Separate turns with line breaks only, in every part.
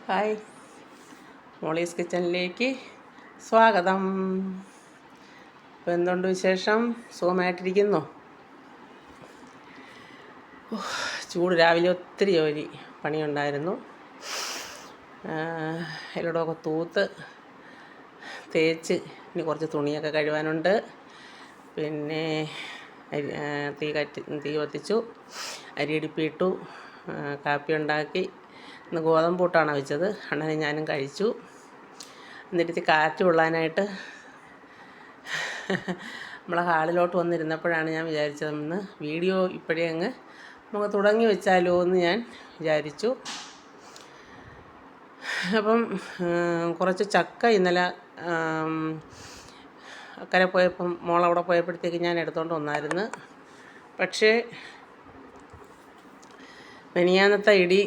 Hi, Molly's കിച്ചണിലേക്ക് സ്വാഗതം. ഇപ്പോൾ എന്തുകൊണ്ട് വിശേഷം? സുഖമായിട്ടിരിക്കുന്നോ? ചൂട്, രാവിലെ ഒത്തിരി ജോലി പണിയുണ്ടായിരുന്നു. എല്ലായിടമൊക്കെ തൂത്ത് തേച്ച് ഇനി കുറച്ച് തുണിയൊക്കെ കഴുകാനുണ്ട്. പിന്നെ തീ കത്തിച്ചു, അരിയടുപ്പിട്ടു, കാപ്പി ഉണ്ടാക്കി. ഇന്ന് ഗോതമ്പ് പുട്ടാണ് വെച്ചത്. അണ്ണനും ഞാനും കഴിച്ചു. എന്നിട്ട് കാറ്റ് കൊള്ളാനായിട്ട് നമ്മളെ ഹാളിലോട്ട് വന്നിരുന്നപ്പോഴാണ് ഞാൻ വിചാരിച്ചത് ഇന്ന് വീഡിയോ ഇപ്പോഴേ അങ്ങ് നമുക്ക് തുടങ്ങി വെച്ചാലോ എന്ന് ഞാൻ വിചാരിച്ചു. അപ്പം കുറച്ച് ചക്ക ഇന്നലെ അക്കരെ പോയപ്പം മോളവിടെ പോയപ്പോഴത്തേക്ക് ഞാൻ എടുത്തുകൊണ്ട് വന്നായിരുന്നു. പക്ഷേ മെനിയാന്നത്തെ ഇടി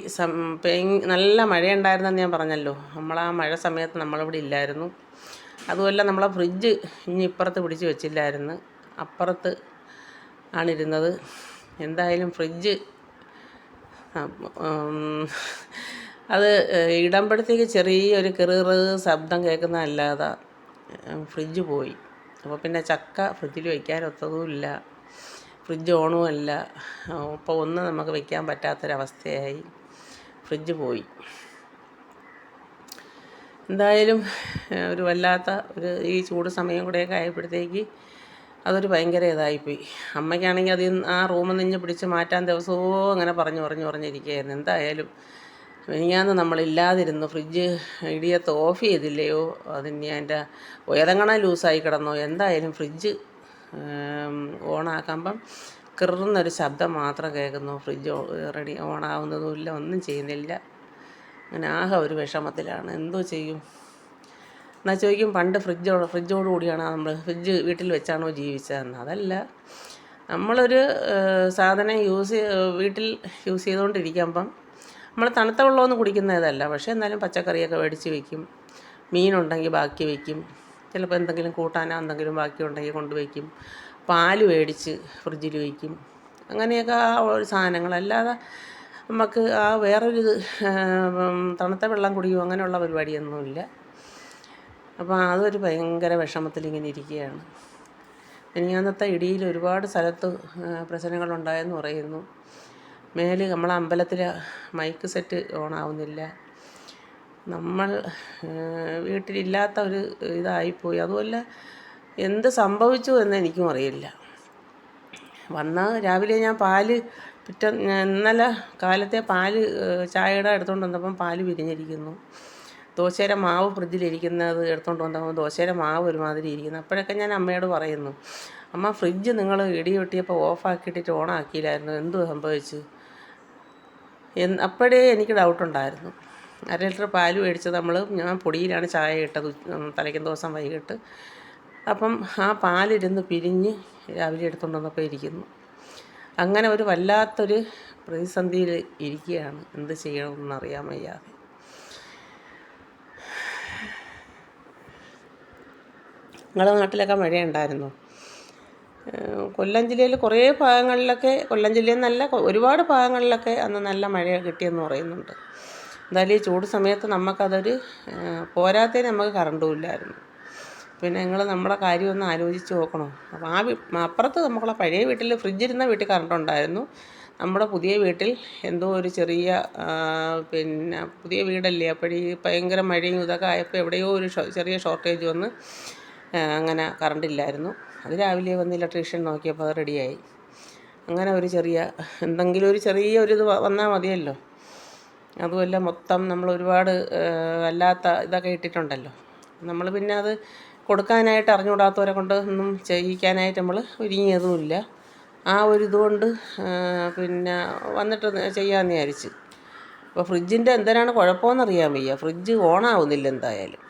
നല്ല മഴയുണ്ടായിരുന്നെന്ന് ഞാൻ പറഞ്ഞല്ലോ. നമ്മളാ മഴ സമയത്ത് നമ്മളിവിടെ ഇല്ലായിരുന്നു. അതുമല്ല, നമ്മളെ ഫ്രിഡ്ജ് ഇനി ഇപ്പുറത്ത് പിടിച്ച് വെച്ചില്ലായിരുന്നു, അപ്പുറത്ത് ആണിരുന്നത്. എന്തായാലും ഫ്രിഡ്ജ് അത് ഇടുമ്പോഴത്തേക്ക് ചെറിയൊരു കിറുകിറ് ശബ്ദം കേൾക്കുന്നതല്ലാതെ ഫ്രിഡ്ജ് പോയി. അപ്പോൾ പിന്നെ ചക്ക ഫ്രിഡ്ജിൽ വയ്ക്കാനൊത്തതുമില്ല, ഫ്രിഡ്ജ് ഓണും അല്ല. അപ്പോൾ ഒന്നും നമുക്ക് വയ്ക്കാൻ പറ്റാത്തൊരവസ്ഥയായി. ഫ്രിഡ്ജ് പോയി. എന്തായാലും ഒരു വല്ലാത്ത ഈ ചൂട് സമയം കൂടെയൊക്കെ ആയപ്പോഴത്തേക്ക് അതൊരു ഭയങ്കര ഇതായിപ്പോയി. അമ്മയ്ക്കാണെങ്കിൽ ആ റൂമിൽ നിന്ന് പിടിച്ച് മാറ്റാൻ ദിവസവും അങ്ങനെ പറഞ്ഞിരിക്കുകയായിരുന്നു. എന്തായാലും മിനിഞ്ഞാന്ന് നമ്മളില്ലാതിരുന്നു. ഫ്രിഡ്ജ് ഇടിയത്ത് ഓഫ് ചെയ്തില്ലയോ, അതിന് അതിൻ്റെ ഉയരങ്ങണ ലൂസായി കിടന്നോ, എന്തായാലും ഫ്രിഡ്ജ് ഓണാക്കുമ്പം കിറുന്നൊരു ശബ്ദം മാത്രം കേൾക്കുന്നു. ഫ്രിഡ്ജ് ഓണാവുന്നതുമില്ല, ഒന്നും ചെയ്യുന്നില്ല. അങ്ങനെ ആകെ ഒരു വിഷമത്തിലാണ്. എന്തോ ചെയ്യും? എന്നാൽ ചോദിക്കും, പണ്ട് ഫ്രിഡ്ജോട് കൂടിയാണ് ഫ്രിഡ്ജ് വീട്ടിൽ വെച്ചാണോ ജീവിച്ചതെന്ന്. അതല്ല, നമ്മളൊരു സാധനം വീട്ടിൽ യൂസ് ചെയ്തുകൊണ്ടിരിക്കുമ്പം നമ്മൾ തണുത്ത വെള്ളമൊന്നും കുടിക്കുന്നതല്ല. പക്ഷേ എന്നാലും പച്ചക്കറിയൊക്കെ മേടിച്ച് വയ്ക്കും, മീനുണ്ടെങ്കിൽ ബാക്കി വയ്ക്കും, ചിലപ്പോൾ എന്തെങ്കിലും കൂട്ടാനോ എന്തെങ്കിലും ബാക്കി ഉണ്ടെങ്കിൽ കൊണ്ടുവയ്ക്കും, പാല് മേടിച്ച് ഫ്രിഡ്ജിൽ വയ്ക്കും. അങ്ങനെയൊക്കെ ആ ഒരു സാധനങ്ങളല്ലാതെ നമുക്ക് വേറൊരു തണുത്ത വെള്ളം കുടിക്കും അങ്ങനെയുള്ള പരിപാടിയൊന്നുമില്ല. അപ്പോൾ അതൊരു ഭയങ്കര വിഷമത്തിലിങ്ങനെ ഇരിക്കുകയാണ്. മിനിഞ്ഞാന്നത്തെ ഇടിയിൽ ഒരുപാട് സ്ഥലത്ത് പ്രശ്നങ്ങളുണ്ടായെന്ന് പറയുന്നു. നമ്മളെ അമ്പലത്തിലെ മൈക്ക് സെറ്റ് ഓണാവുന്നില്ല. നമ്മൾ വീട്ടിലില്ലാത്ത ഒരു ഇതായിപ്പോയി. അതുമല്ല, എന്ത് സംഭവിച്ചു എന്ന് എനിക്കും അറിയില്ല. രാവിലെ ഞാൻ ഇന്നലെ കാലത്തെ പാല് ചായയുടെ എടുത്തുകൊണ്ട് വന്നപ്പം പാല് വിരിഞ്ഞിരിക്കുന്നു. ദോശയുടെ മാവ് ഫ്രിഡ്ജിലിരിക്കുന്നത് എടുത്തുകൊണ്ട് വന്നപ്പോൾ ദോശയുടെ മാവ് ഒരുമാതിരി ഇരിക്കുന്നു. അപ്പോഴൊക്കെ ഞാൻ അമ്മയോട് പറയുന്നു, അമ്മ ഫ്രിഡ്ജ് നിങ്ങൾ ഇടി വെട്ടിയപ്പോൾ ഓഫാക്കിയിട്ടിട്ട് ഓണാക്കിയില്ലായിരുന്നു, എന്തു സംഭവിച്ചു? അപ്പോഴേ എനിക്ക് ഡൗട്ടുണ്ടായിരുന്നു. 1/2 ലിറ്റർ പാല് മേടിച്ചത് ഞാൻ പൊടിയിലാണ് ചായ ഇട്ടത് തലേക്കും ദിവസം വൈകിട്ട്. അപ്പം ആ പാലിരുന്ന് പിരിഞ്ഞ് രാവിലെ എടുത്തുകൊണ്ട് വന്നപ്പോൾ ഇരിക്കുന്നു. അങ്ങനെ ഒരു വല്ലാത്തൊരു പ്രതിസന്ധിയിൽ ഇരിക്കുകയാണ്. എന്ത് ചെയ്യണമെന്ന് അറിയാൻ വയ്യാതെ. നിങ്ങളുടെ നാട്ടിലൊക്കെ മഴയുണ്ടായിരുന്നു? കൊല്ലം ജില്ലയിൽ കുറേ ഭാഗങ്ങളിലൊക്കെ, കൊല്ലം ജില്ലയിൽ നല്ല ഒരുപാട് ഭാഗങ്ങളിലൊക്കെ അന്ന് നല്ല മഴ കിട്ടിയെന്ന് പറയുന്നുണ്ട്. എന്തായാലും ഈ ചൂട് സമയത്ത് നമുക്കതൊരു പോരാത്തതിന് നമുക്ക് കറണ്ടും ഇല്ലായിരുന്നു. പിന്നെ നിങ്ങൾ നമ്മുടെ കാര്യമൊന്ന് ആലോചിച്ച് നോക്കണം. അപ്പോൾ അപ്പുറത്ത് നമ്മളെ പഴയ വീട്ടിൽ ഫ്രിഡ്ജിരുന്ന വീട്ടിൽ കറണ്ടുണ്ടായിരുന്നു. നമ്മുടെ പുതിയ വീട്ടിൽ എന്തോ ഒരു ചെറിയ പുതിയ വീടല്ലേ, അപ്പോൾ ഈ ഭയങ്കര മഴയും ഇതൊക്കെ ആയപ്പോൾ എവിടെയോ ഒരു ചെറിയ ഷോർട്ടേജ് വന്ന് അങ്ങനെ കറണ്ടില്ലായിരുന്നു. അത് രാവിലെ വന്ന് ഇലക്ട്രീഷ്യൻ നോക്കിയപ്പോൾ അത് റെഡിയായി. അങ്ങനെ എന്തെങ്കിലും ഒരു ചെറിയൊരിത് വന്നാൽ മതിയല്ലോ. അതുമല്ല, മൊത്തം നമ്മൾ ഒരുപാട് അല്ലാത്ത ഇതൊക്കെ ഇട്ടിട്ടുണ്ടല്ലോ. നമ്മൾ പിന്നെ അത് കൊടുക്കാനായിട്ട് അറിഞ്ഞുകൂടാത്തവരെ കൊണ്ട് ഒന്നും ചെയ്യിക്കാനായിട്ട് നമ്മൾ ഒരുങ്ങിയതുമില്ല. ആ ഒരു ഇതുകൊണ്ട് വന്നിട്ട് ചെയ്യാമെന്ന് വിചാരിച്ച്. അപ്പോൾ ഫ്രിഡ്ജിൻ്റെ എന്തിനാണ് കുഴപ്പമെന്നറിയാൻ വയ്യ. ഫ്രിഡ്ജ് ഓണാവുന്നില്ല എന്തായാലും.